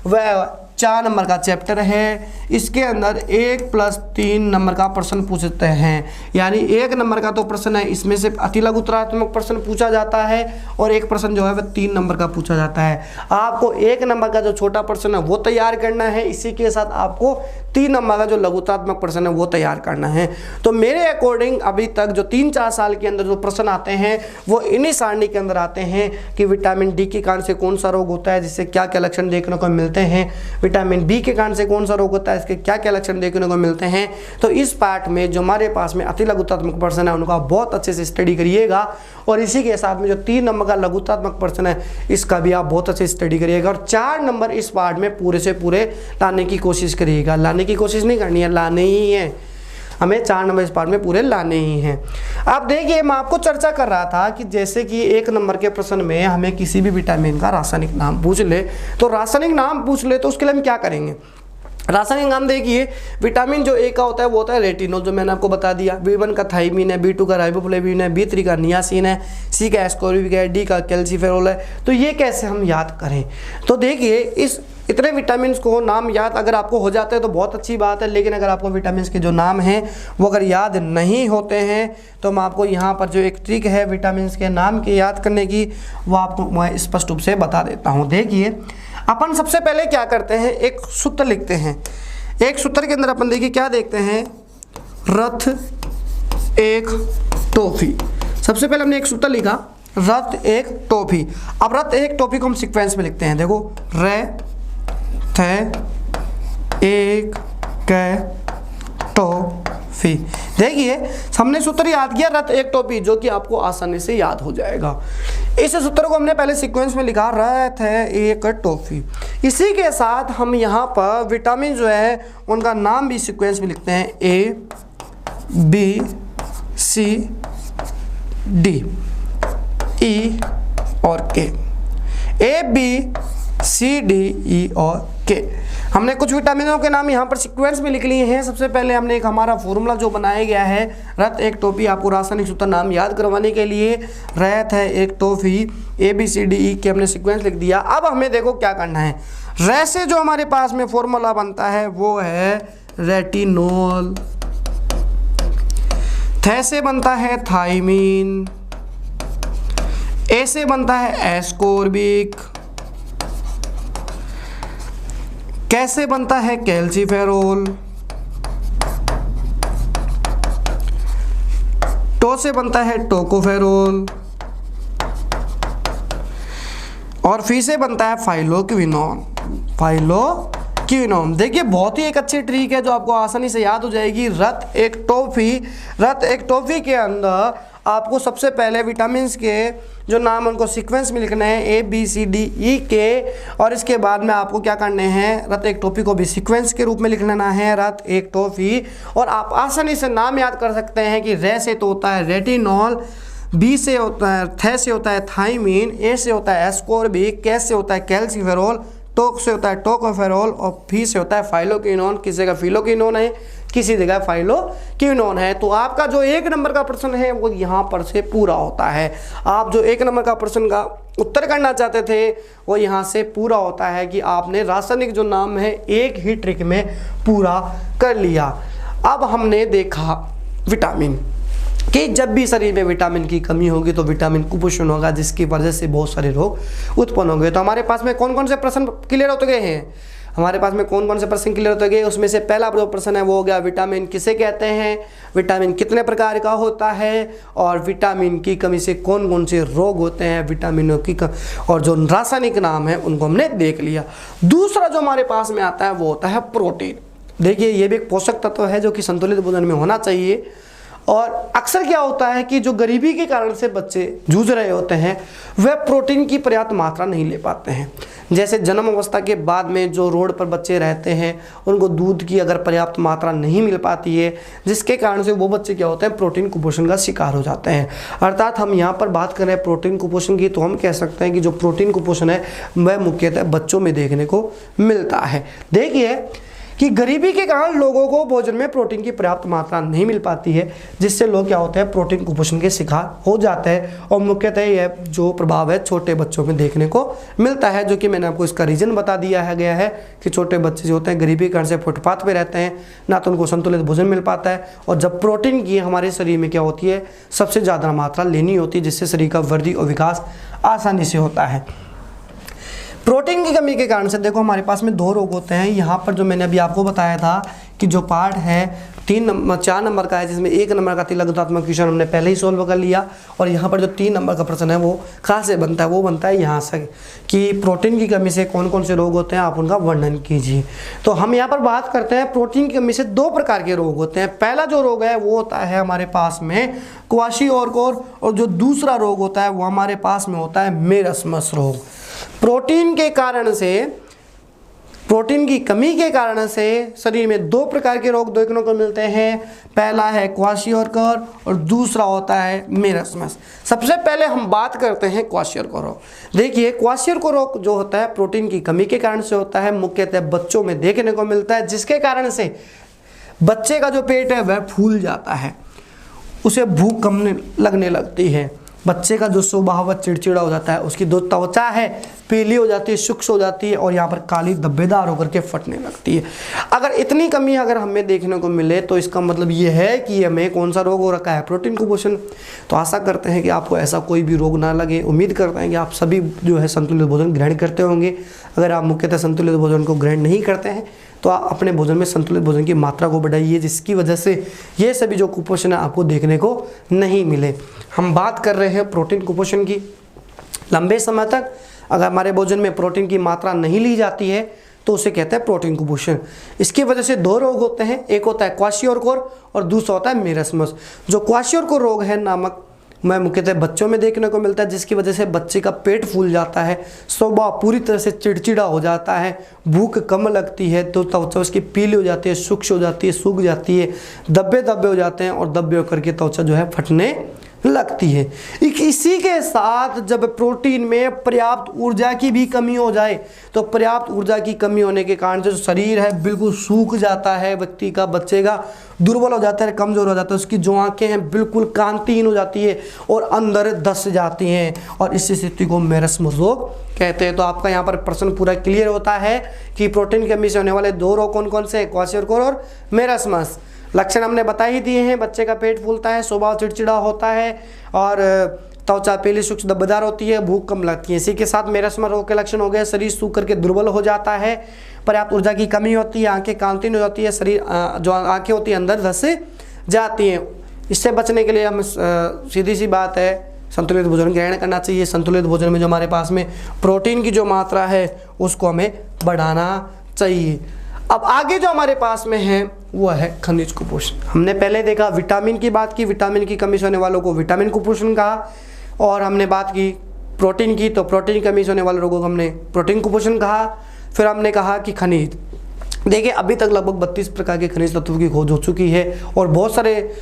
वह 4 नंबर का चैप्टर है। इसके अंदर 1+3 नंबर का प्रश्न पूछते हैं, यानी 1 नंबर का तो प्रश्न है, इसमें से अति लघु उत्तरात्मक प्रश्न पूछा जाता है, और एक प्रश्न जो है वह 3 नंबर का पूछा जाता है। आपको 1 नंबर का जो छोटा प्रश्न है वो तैयार करना है, इसी के साथ आपको 3 नंबर का जो लघुत्तरात्मक प्रश्न है वो तैयार करना है। तो मेरे अकॉर्डिंग अभी तक जो 3-4 साल के अंदर जो प्रश्न आते हैं वो इन्हीं सारणी के अंदर आते हैं कि विटामिन डी के कारण से कौन सा रोग होता है, जिससे क्या क्या लक्षण देखने को मिलते हैं, विटामिन बी के कारण से कौन सा रोग होता है, इसके क्या क्या लक्षण देखने को मिलते हैं। तो इस पार्ट में जो हमारे पास में अति लघुत्तरात्मक प्रश्न है उनका बहुत अच्छे से स्टडी करिएगा, और इसी के साथ में जो 3 नंबर का लघुत्तरात्मक प्रश्न है इसका भी आप बहुत अच्छे से स्टडी करिएगा, और 4 नंबर इस पार्ट में पूरे से पूरे लाने की कोशिश करिएगा। लाने की कोशिश नहीं करनी है, लाने ही है, हमें 4 नंबर इस पार्ट में पूरे लाने ही हैं। अब देखिए मैं आपको चर्चा कर रहा था कि जैसे कि 1 नंबर के प्रश्न में हमें किसी भी विटामिन का रासायनिक नाम पूछ ले, तो रासायनिक नाम पूछ ले तो उसके लिए हम क्या करेंगे। रासायनिक नाम देखिए, विटामिन जो ए का होता है वो होता है रेटिनोल, जो मैंने आपको बता दिया। B1 का थाइमिन है, B2 का राइबोफ्लेविन है, B3 का नियासिन है, C का एस्कॉर्बिक है, D का कैल्सीफेरोल है। तो ये कैसे हम याद करें, तो देखिए इस इतने विटामिन को नाम याद अगर आपको हो जाते हैं तो बहुत अच्छी बात है, लेकिन अगर आपको विटामिन के जो नाम हैं वो अगर याद नहीं होते हैं तो मैं आपको यहाँ पर जो एक ट्रिक है विटामिन के नाम के याद करने की वो आपको मैं स्पष्ट रूप से बता देता हूँ। देखिए अपन सबसे पहले क्या करते हैं, एक सूत्र लिखते हैं। एक सूत्र के अंदर अपन देखिए क्या देखते हैं, रथ एक टॉफी। सबसे पहले हमने एक सूत्र लिखा, रथ एक टॉफी। अब रथ एक टॉफी को हम सीक्वेंस में लिखते हैं। देखो रे थे एक कै टॉफी। देखिए हमने सूत्र याद किया रथ एक टॉफी, जो कि आपको आसानी से याद हो जाएगा। इस सूत्र को हमने पहले सीक्वेंस में लिखा, रथ है एक टॉफी। इसी के साथ हम यहाँ पर विटामिन जो है उनका नाम भी सीक्वेंस में लिखते हैं, A B C D E और K। A B C D E और K। हमने कुछ विटामिनों के नाम यहाँ पर सीक्वेंस में लिख लिए हैं। सबसे पहले हमने एक हमारा फॉर्मूला जो बनाया गया है, रथ एक टॉफी, आपको रासायनिक सूत्र नाम याद करवाने के लिए रथ है एक toffee, A B C D E के हमने सीक्वेंस लिख दिया। अब हमें देखो क्या करना है, रे से जो हमारे पास में फॉर्मूला बनता है वो है रेटिनोल, थे से बनता है थाइमिन, ए से बनता है एस्कॉर्बिक, कैसे बनता है कैल्सीफेरोल, टो से बनता है टोकोफेरोल, और फी से बनता है फाइलोक्विनोन। फाइलोक्विनोन देखिए बहुत ही एक अच्छी ट्रिक है जो आपको आसानी से याद हो जाएगी। रत एक टॉफी के अंदर आपको सबसे पहले विटामिन्स के जो नाम उनको सीक्वेंस में लिखना है ABCDE के, और इसके बाद में आपको क्या करने हैं, रत एक टॉफी को भी सीक्वेंस के रूप में लिख लेना है, रत एक टॉफी। और आप आसानी से नाम याद कर सकते हैं कि रे से तो होता है रेटिनॉल, बी से होता है थे से होता है थाइमीन, ए से होता है एस्कोर्बिक, के से होता है कैल्सीफेरोल, टोक से होता है टोकोफेरोल, और फी से होता है फाइलोक्विनोन। किसी जगह फिलोक्विनोन है, किसी जगह फाइलोक्विनोन है। तो आपका जो 1 नंबर का प्रश्न है वो यहाँ पर से पूरा होता है। आप जो 1 नंबर का प्रश्न का उत्तर करना चाहते थे वो यहाँ से पूरा होता है कि आपने रासायनिक जो नाम है एक ही ट्रिक में पूरा कर लिया। अब हमने देखा विटामिन कि जब भी शरीर में विटामिन की कमी होगी तो विटामिन कुपोषण होगा, जिसकी वजह से बहुत सारे रोग उत्पन्न होंगे। तो हमारे पास में कौन कौन से प्रश्न क्लियर होते गए हैं, हमारे पास में कौन कौन से प्रश्न क्लियर होते गए, उसमें से पहला जो प्रश्न है वो हो गया विटामिन किसे कहते हैं, विटामिन कितने प्रकार का होता है, और विटामिन की कमी से कौन कौन से रोग होते हैं, विटामिनों की और जो रासायनिक नाम है उनको हमने देख लिया। दूसरा जो हमारे पास में आता है वो होता है प्रोटीन। देखिए ये भी एक पोषक तत्व है जो कि संतुलित भोजन में होना चाहिए। और अक्सर क्या होता है कि जो गरीबी के कारण से बच्चे जूझ रहे होते हैं वह प्रोटीन की पर्याप्त मात्रा नहीं ले पाते हैं। जैसे जन्म अवस्था के बाद में जो रोड पर बच्चे रहते हैं उनको दूध की अगर पर्याप्त मात्रा नहीं मिल पाती है, जिसके कारण से वो बच्चे क्या होते हैं प्रोटीन कुपोषण का शिकार हो जाते हैं। अर्थात हम यहाँ पर बात कर रहे हैं प्रोटीन कुपोषण की, तो हम कह सकते हैं कि जो प्रोटीन कुपोषण है वह मुख्यतः बच्चों में देखने को मिलता है। देखिए कि गरीबी के कारण लोगों को भोजन में प्रोटीन की पर्याप्त मात्रा नहीं मिल पाती है, जिससे लोग क्या होते हैं प्रोटीन कुपोषण के शिकार हो जाते हैं। और मुख्यतः यह जो प्रभाव है छोटे बच्चों में देखने को मिलता है, जो कि मैंने आपको इसका रीजन बता दिया है गया है कि छोटे बच्चे जो होते हैं गरीबी के कारण से फुटपाथ पे रहते हैं, ना तो उनको संतुलित भोजन मिल पाता है। और जब प्रोटीन की हमारे शरीर में क्या होती है सबसे ज़्यादा मात्रा लेनी होती है, जिससे शरीर का वृद्धि और विकास आसानी से होता है। प्रोटीन की कमी के कारण से देखो हमारे पास में 2 रोग होते हैं। यहाँ पर जो मैंने अभी आपको बताया था कि जो पार्ट है 4 नंबर का है, जिसमें 1 नंबर का तिलकतात्मक क्वेश्चन हमने पहले ही सोल्व कर लिया। और यहाँ पर जो 3 नंबर का प्रश्न है वो कहाँ से बनता है, वो बनता है यहाँ से कि प्रोटीन की कमी से कौन कौन से रोग होते हैं, आप उनका वर्णन कीजिए। तो हम यहाँ पर बात करते हैं प्रोटीन की कमी से 2 प्रकार के रोग होते हैं। पहला जो रोग है वो होता है हमारे पास में क्वाशियोरकोर, और जो दूसरा रोग होता है वो हमारे पास में होता है मेरस्मस रोग। प्रोटीन के कारण से, प्रोटीन की कमी के कारण से शरीर में 2 प्रकार के रोग देखने को मिलते हैं। पहला है क्वाशियोरकोर और दूसरा होता है मेरस्मस। सबसे पहले हम बात करते हैं क्वाशियोरकोर रोग। देखिए क्वाशियोरकोर रोग जो होता है प्रोटीन की कमी के कारण से होता है, मुख्यतः बच्चों में देखने को मिलता है, जिसके कारण से बच्चे का जो पेट है वह फूल जाता है, उसे भूख कम लगने लगती है, बच्चे का जो स्वभाव चिड़चिड़ा हो जाता है, उसकी जो त्वचा है पीली हो जाती है, शुष्क हो जाती है, और यहाँ पर काली धब्बेदार होकर के फटने लगती है। अगर इतनी कमी अगर हमें देखने को मिले तो इसका मतलब ये है कि हमें कौन सा रोग हो रखा है, प्रोटीन कुपोषण। तो आशा करते हैं कि आपको ऐसा कोई भी रोग ना लगे। उम्मीद करते हैं कि आप सभी जो है संतुलित भोजन ग्रहण करते होंगे। अगर आप मुख्यतः संतुलित भोजन को ग्रहण नहीं करते हैं तो आप अपने भोजन में संतुलित भोजन की मात्रा को बढ़ाइए, जिसकी वजह से ये सभी जो कुपोषण है आपको देखने को नहीं मिले। हम बात कर रहे हैं प्रोटीन कुपोषण की। लंबे समय तक अगर हमारे भोजन में प्रोटीन की मात्रा नहीं ली जाती है तो उसे कहते हैं प्रोटीन कुपोषण। इसकी वजह से 2 रोग होते हैं, एक होता है क्वाशियोरकोर और दूसरा होता है मेरस्मस। जो क्वाशियोरकोर रोग है नामक मैं मुख्यतः बच्चों में देखने को मिलता है, जिसकी वजह से बच्चे का पेट फूल जाता है, स्वभाव पूरी तरह से चिड़चिड़ा हो जाता है, भूख कम लगती है, तो त्वचा उसकी पीली हो जाती है, शुष्क हो जाती है, सूख जाती है, धब्बे हो जाते हैं, और धब्बे होकर के त्वचा जो है फटने लगती है। इसी के साथ जब प्रोटीन में पर्याप्त ऊर्जा की भी कमी हो जाए तो पर्याप्त ऊर्जा की कमी होने के कारण जो शरीर है बिल्कुल सूख जाता है, व्यक्ति का बच्चे का दुर्बल हो जाता है, कमज़ोर हो जाता है, उसकी जो आंखें हैं बिल्कुल कांतिहीन हो जाती है और अंदर धस जाती हैं, और इस स्थिति को मेरस्मस रोग कहते हैं। तो आपका यहाँ पर प्रश्न पूरा क्लियर होता है कि प्रोटीन की कमी से होने वाले 2 रोग कौन कौन से हैं, क्वाशियोरकोर और मेरस्मस। लक्षण हमने बता ही दिए हैं, बच्चे का पेट फूलता है, स्वभाव चिड़चिड़ा होता है, और त्वचा पीली सूक्ष्म धब्बेदार होती है, भूख कम लगती है। इसी के साथ मेरस्मा रोग के लक्षण हो गए, शरीर सूख करके दुर्बल हो जाता है, पर्याप्त ऊर्जा की कमी होती है, आंखें कांतिहीन हो जाती है, शरीर जो आंखें होती है अंदर धस जाती हैं। इससे बचने के लिए हम सीधी सी बात है संतुलित भोजन ग्रहण करना चाहिए। संतुलित भोजन में जो हमारे पास में प्रोटीन की जो मात्रा है उसको हमें बढ़ाना चाहिए। अब आगे जो हमारे पास में है वो है खनिज कुपोषण। हमने पहले देखा विटामिन की बात की, विटामिन की कमी से होने वालों को विटामिन कुपोषण कहा, और हमने बात की प्रोटीन की, तो प्रोटीन की कमी से होने वाले रोगों को हमने प्रोटीन कुपोषण कहा। फिर हमने कहा कि खनिज, देखिए अभी तक लगभग 32 प्रकार के खनिज तत्वों की खोज हो चुकी है, और बहुत सारे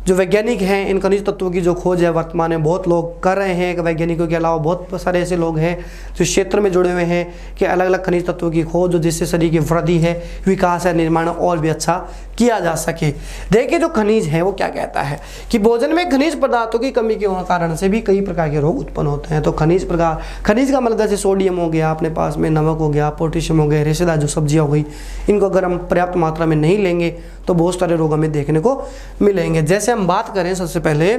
जो वैज्ञानिक हैं इन खनिज तत्वों की जो खोज है वर्तमान में बहुत लोग कर रहे हैं। वैज्ञानिकों के अलावा बहुत सारे ऐसे लोग हैं जो क्षेत्र में जुड़े हुए हैं कि अलग अलग खनिज तत्वों की खोज जिससे शरीर की वृद्धि है, विकास है, निर्माण और भी अच्छा किया जा सके। देखिए जो खनिज है वो क्या कहता है कि भोजन में खनिज पदार्थों की कमी के कारण से भी कई प्रकार के रोग उत्पन्न होते हैं। तो खनिज का मतलब जैसे सोडियम हो गया, अपने पास में नमक हो गया, पोटेशियम हो गया, रेशेदार जो सब्जियां हो गई, इनको अगर हम पर्याप्त मात्रा में नहीं लेंगे तो बहुत सारे रोग हमें देखने को मिलेंगे। जैसे हम बात करें सबसे पहले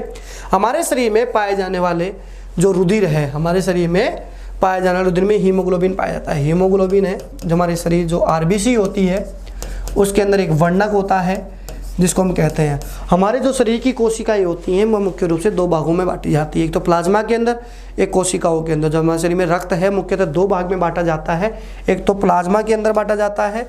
हमारे शरीर में पाए जाने वाले जो रुधिर है, हमारे शरीर में पाया जाने वाले रुधिर में हीमोग्लोबिन पाया जाता है। हीमोग्लोबिन है जो हमारे शरीर जो आरबीसी होती है उसके अंदर एक वर्णक होता है जिसको हम कहते हैं। हमारे जो शरीर की कोशिकाएं होती हैं वो मुख्य रूप से दो भागों में बांटी जाती है, एक तो प्लाज्मा के अंदर, एक कोशिकाओं के अंदर। जो हमारे शरीर में रक्त है मुख्यतः दो भाग में बांटा जाता है, एक तो प्लाज्मा के अंदर बांटा जाता है,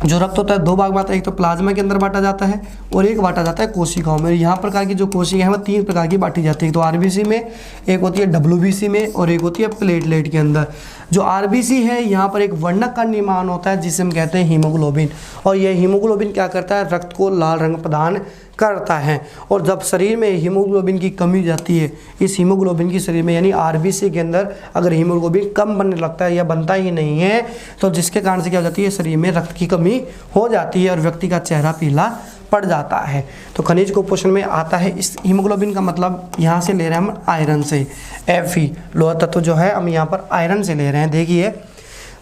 जो रक्त होता है दो भाग में आता है, एक तो प्लाज्मा के अंदर बांटा जाता है और एक बांटा जाता है कोशिकाओं में। यहाँ प्रकार की जो कोशिकाएं हैं वो 3 प्रकार की बांटी जाती है, एक तो आरबीसी में, एक होती है डब्ल्यूबीसी में और एक होती है प्लेटलेट के अंदर। जो आरबीसी है यहाँ पर एक वर्णक का निर्माण होता है जिसे हम कहते हैं हीमोग्लोबिन, और यह हीमोग्लोबिन क्या करता है, रक्त को लाल रंग प्रदान करता है। और जब शरीर में हीमोग्लोबिन की कमी जाती है, इस हीमोग्लोबिन की शरीर में यानी आरबीसी के अंदर अगर हीमोग्लोबिन कम बनने लगता है या बनता ही नहीं है तो जिसके कारण से क्या हो जाती है, शरीर में रक्त की कमी हो जाती है और व्यक्ति का चेहरा पीला पड़ जाता है। तो खनिज कुपोषण में आता है। इस हीमोग्लोबिन का मतलब यहाँ से ले रहे हैं हम आयरन से, Fe लोहा तत्व जो है हम यहाँ पर आयरन से ले रहे हैं। देखिए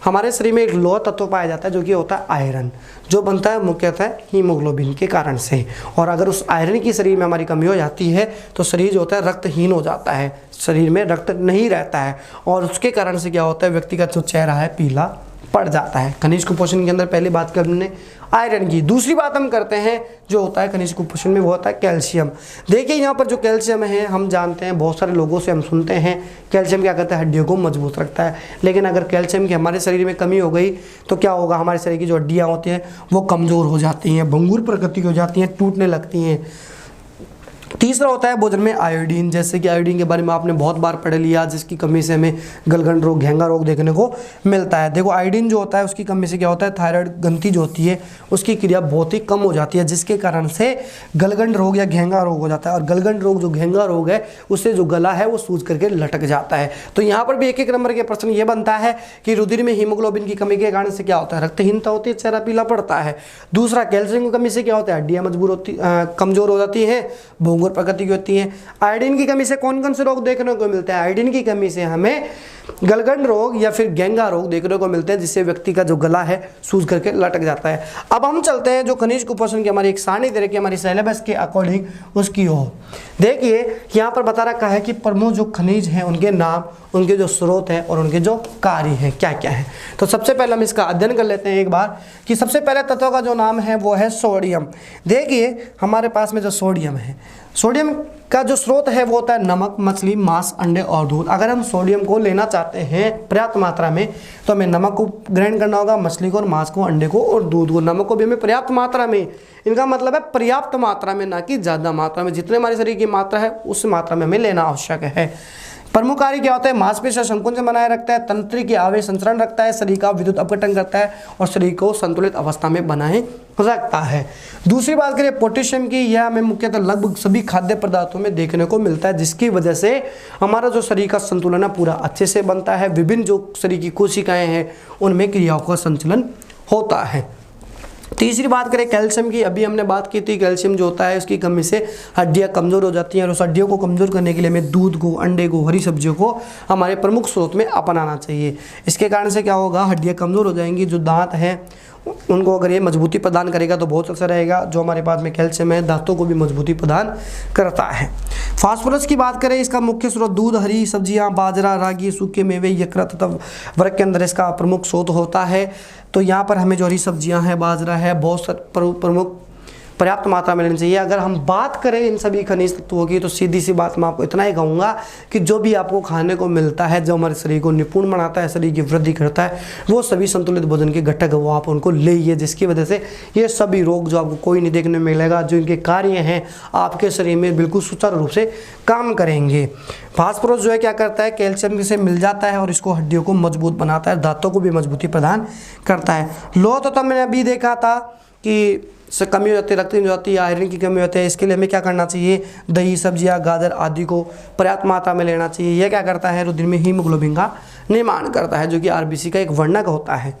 हमारे शरीर में एक लोहा तत्व पाया जाता है जो कि होता है आयरन, जो बनता है मुख्यतः हीमोग्लोबिन के कारण से। और अगर उस आयरन की शरीर में हमारी कमी हो जाती है तो शरीर जो होता है रक्तहीन हो जाता है, शरीर में रक्त नहीं रहता है और उसके कारण से क्या होता है, व्यक्ति का जो चेहरा है पीला पड़ जाता है। खनिज कुपोषण के अंदर पहली बात कर हमने आयरन की। दूसरी बात हम करते हैं जो होता है खनिज कुपोषण में वो होता है कैल्शियम। देखिए यहाँ पर जो कैल्शियम है हम जानते हैं, बहुत सारे लोगों से हम सुनते हैं कैल्शियम क्या करता है, हड्डियों को मजबूत रखता है। लेकिन अगर कैल्शियम की हमारे शरीर में कमी हो गई तो क्या होगा, हमारे शरीर की जो हड्डियाँ होती हैं वो कमज़ोर हो जाती हैं, भंगुर प्रकृति की हो जाती हैं, टूटने लगती हैं। तीसरा होता है भोजन में आयोडीन। जैसे कि आयोडीन के बारे में आपने बहुत बार पढ़ लिया, जिसकी कमी से हमें गलगंड रोग, घेंगा रोग देखने को मिलता है। देखो आयोडीन जो होता है उसकी कमी से क्या होता है, थायराइड ग्रंथि जो होती है उसकी क्रिया बहुत ही कम हो जाती है, जिसके कारण से गलगंड रोग या घेंगा रोग हो जाता है। और गलगंड रोग जो घेंगा रोग है उससे जो गला है वो सूज करके लटक जाता है। तो यहाँ पर भी एक नंबर के प्रश्न ये बनता है कि रुधिर में हीमोग्लोबिन की कमी के कारण से क्या होता है, रक्तहीनता होती है, चेहरा पीला पड़ता है। दूसरा कैल्शियम की कमी से क्या होता है, हड्डियाँ कमजोर हो जाती है, भंगुर प्रकृति की होती है। आयोडीन की कमी से कौन कौन से रोग देखने को मिलते हैं, आयोडीन की कमी से हमें गलगंड रोग या फिर घेंगा रोग देखने को मिलते हैं, जिससे व्यक्ति का जो गला है सूज करके लटक जाता है। अब हम चलते हैं जो खनिज कुपोषण की हमारी एक सारणी दे रखी है हमारी सिलेबस के अकॉर्डिंग उसकी हो। देखिए यहाँ पर बता रखा है कि प्रमुख जो खनिज हैं उनके नाम, उनके जो स्रोत हैं और उनके जो कार्य हैं क्या क्या है। तो सबसे पहले हम इसका अध्ययन कर लेते हैं एक बार कि सबसे पहले तत्व का जो नाम है वो है सोडियम। देखिए हमारे पास में जो सोडियम है, सोडियम का जो स्रोत है वो होता है नमक, मछली, मांस, अंडे और दूध। अगर हम सोडियम को लेना चाहते हैं पर्याप्त मात्रा में तो हमें नमक को ग्रहण करना होगा, मछली को और मांस को, अंडे को और दूध को। नमक को भी हमें पर्याप्त मात्रा में, इनका मतलब है पर्याप्त मात्रा में, ना कि ज़्यादा मात्रा में। जितने हमारे शरीर की मात्रा है उस मात्रा में हमें लेना आवश्यक है। प्रमुख कार्य क्या होता है, मांसपेशियों संकुचन बनाए रखता है, तंत्रिका की आवेश संचरण रखता है, शरीर का विद्युत अपघटन करता है और शरीर को संतुलित अवस्था में बनाए रखता है। दूसरी बात करें पोटेशियम की, यह हमें मुख्यतः लगभग सभी खाद्य पदार्थों में देखने को मिलता है, जिसकी वजह से हमारा जो शरीर का संतुलन है पूरा अच्छे से बनता है। विभिन्न जो शरीर की कोशिकाएं हैं उनमें क्रियाओं का संचलन होता है। तीसरी बात करें कैल्शियम की, अभी हमने बात की थी कैल्शियम जो होता है उसकी कमी से हड्डियां कमज़ोर हो जाती हैं और उस हड्डियों को कमज़ोर करने के लिए हमें दूध को, अंडे को, हरी सब्जियों को हमारे प्रमुख स्रोत में अपनाना चाहिए। इसके कारण से क्या होगा, हड्डियां कमज़ोर हो जाएंगी, जो दांत हैं उनको अगर ये मजबूती प्रदान करेगा तो बहुत अच्छा रहेगा। जो हमारे पास में कैल्शियम है, दांतों को भी मजबूती प्रदान करता है। फास्फोरस की बात करें, इसका मुख्य स्रोत दूध, हरी सब्जियां, बाजरा, रागी, सूखे मेवे, यकृत तथा वर्ग के अंदर इसका प्रमुख स्रोत होता है। तो यहाँ पर हमें जो हरी सब्जियां हैं, बाजरा है, बहुत प्रमुख पर्याप्त मात्रा में लेनी चाहिए। अगर हम बात करें इन सभी खनिज तत्वों की तो सीधी सी बात मैं आपको इतना ही कहूँगा कि जो भी आपको खाने को मिलता है, जो हमारे शरीर को निपुण बनाता है, शरीर की वृद्धि करता है, वो सभी संतुलित भोजन के घटक वो आप उनको लेइए, जिसकी वजह से ये सभी रोग जो आपको कोई नहीं देखने में मिलेगा, जो इनके कार्य हैं आपके शरीर में बिल्कुल सुचारू रूप से काम करेंगे। फास्फोरस जो है क्या करता है, कैल्शियम से मिल जाता है और इसको हड्डियों को मजबूत बनाता है, दांतों को भी मजबूती प्रदान करता है। लोह तो मैंने अभी देखा था कि से कमी हो जाती है, रक्त हो जाती है, आयरन की कमी होती है। इसके लिए हमें क्या करना चाहिए, दही, सब्जियां, गाजर आदि को पर्याप्त मात्रा में लेना चाहिए। यह क्या करता है, रुधिर में हीमोग्लोबिन का निर्माण करता है, जो कि आरबीसी का एक वर्णक होता है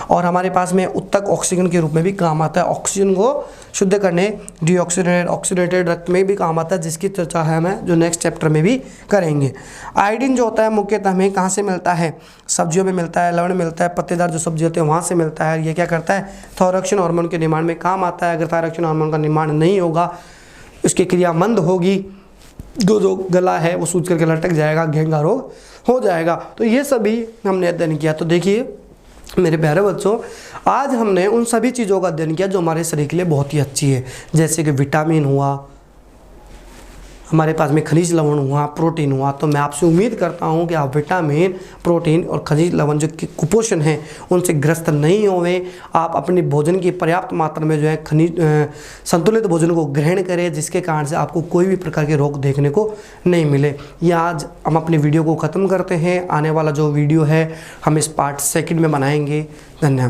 और हमारे पास में उत्तक ऑक्सीजन के रूप में भी काम आता है। ऑक्सीजन को शुद्ध करने, ऑक्सीडेटेड रक्त में भी काम आता है, जिसकी चर्चा है हमें जो नेक्स्ट चैप्टर में भी करेंगे। आयोडीन जो होता है मुख्यतः हमें कहाँ से मिलता है, सब्जियों में मिलता है, लवण मिलता है, पत्तेदार जो सब्जी होते हैं वहाँ से मिलता है। ये क्या करता है, थायरॉक्सिन हार्मोन के निर्माण में काम आता है। अगर थायरॉक्सिन हार्मोन का निर्माण नहीं होगा, उसकी क्रिया मंद होगी, जो गला है वो सूज करके लटक जाएगा, घेंगा रोग हो जाएगा। तो ये सभी हमने अध्ययन किया। तो देखिए मेरे प्यारे बच्चों, आज हमने उन सभी चीज़ों का अध्ययन किया जो हमारे शरीर के लिए बहुत ही अच्छी है, जैसे कि विटामिन हुआ, हमारे पास में खनिज लवण हुआ, प्रोटीन हुआ। तो मैं आपसे उम्मीद करता हूं कि आप विटामिन, प्रोटीन और खनिज लवण जो कुपोषण हैं उनसे ग्रस्त नहीं होवे। आप अपने भोजन की पर्याप्त मात्रा में जो है खनिज संतुलित भोजन को ग्रहण करें, जिसके कारण से आपको कोई भी प्रकार के रोग देखने को नहीं मिले। ये आज हम अपनी वीडियो को ख़त्म करते हैं। आने वाला जो वीडियो है हम इस पार्ट 2 में बनाएंगे। धन्यवाद।